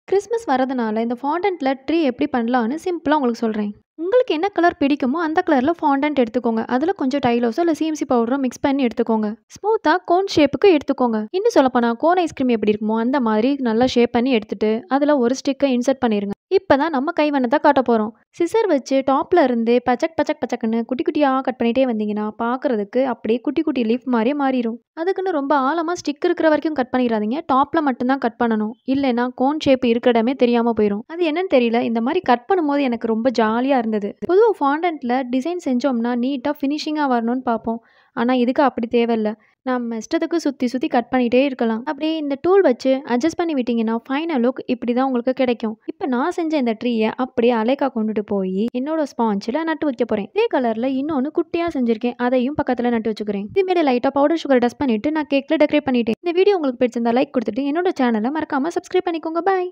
Christmas வரதுனால இந்த ஃபாண்டன்ட்ல tree எப்படி பண்ணலான்னு சிம்பிளா உங்களுக்கு சொல்றேன். உங்களுக்கு என்ன கலர் பிடிக்குமோ அந்த கலர்ல ஃபாண்டன்ட் எடுத்துக்கோங்க. அதுல கொஞ்சம் டைலோஸோ இல்ல சிஎம்சி பவுடரோ மிக்ஸ் பண்ணி எடுத்துக்கோங்க. ஸ்மூத்தா கோன் ஷேப்புக்கு எடுத்துக்கோங்க. இன்னும் சொல்லப்போனா கோன் ஐஸ்கிரீம் எப்படி இருக்குமோ அந்த மாதிரி நல்லா ஷேப் பண்ணி எடுத்துட்டு அதுல ஒரு ஸ்டிக்கை இன்சர்ட் பண்ணிருங்க. இப்பதான் நம்ம கைவண்ணத்தை காட்ட போறோம். சிசர் வச்சு டாப்ல இருந்து பச்சக் பச்சக் பச்சக்குன்னு குட்டி குட்டியா கட் பண்ணிட்டே வந்தீங்கன்னா பாக்குறதுக்கு அப்படியே குட்டி குட்டி லீஃப் மாதிரியே மாறிடும். அதுக்குன்னு ரொம்ப ஆழமா ஸ்டிக் இருக்கிற வரைக்கும் கட் பண்ணிடாதீங்க. டாப்ல மட்டும்தான் கட் பண்ணணும். இல்லைன்னா கோன் ஷேப் இருக்கிற இடமே தெரியாம போயிடும். அது என்னன்னு தெரியல, இந்த மாதிரி கட் பண்ணும்போது எனக்கு ரொம்ப ஜாலியா இருந்தது. பொதுவாக ஃபாண்டன்ட்ல டிசைன் செஞ்சோம்னா நீட்டா ஃபினிஷிங்கா வரணும்னு பார்ப்போம். ஆனா இதுக்கு அப்படி தேவையில்ல. நம்ம இஷ்டத்துக்கு சுத்தி சுத்தி கட் பண்ணிட்டே இருக்கலாம். அப்படியே இந்த டூல் வச்சு அட்ஜஸ்ட் பண்ணி விட்டீங்கன்னா ஃபைனல் லுக் இப்படிதான் உங்களுக்கு கிடைக்கும். இப்ப நான் செஞ்ச இந்த ட்ரீயை அப்படியே அலைக்கா கொண்டுட்டு போய் என்னோட ஸ்பாஞ்சில் நட்டு வைக்க போறேன். இதே கலர்ல இன்னொன்னு குட்டியா செஞ்சிருக்கேன், அதையும் பக்கத்துல நட்டு வச்சுக்கிறேன். இதுமாரி லைட்டா பவுடர் சுகர் டஸ்ட் பண்ணிட்டு நான் கேக்ல டெக்கரேட் பண்ணிட்டேன். இந்த வீடியோ உங்களுக்கு பிடிச்சிருந்தா லைக் கொடுத்துட்டு என்னோட சேனலை மறக்காம சப்ஸ்கிரைப் பண்ணிக்கோங்க. பாய்.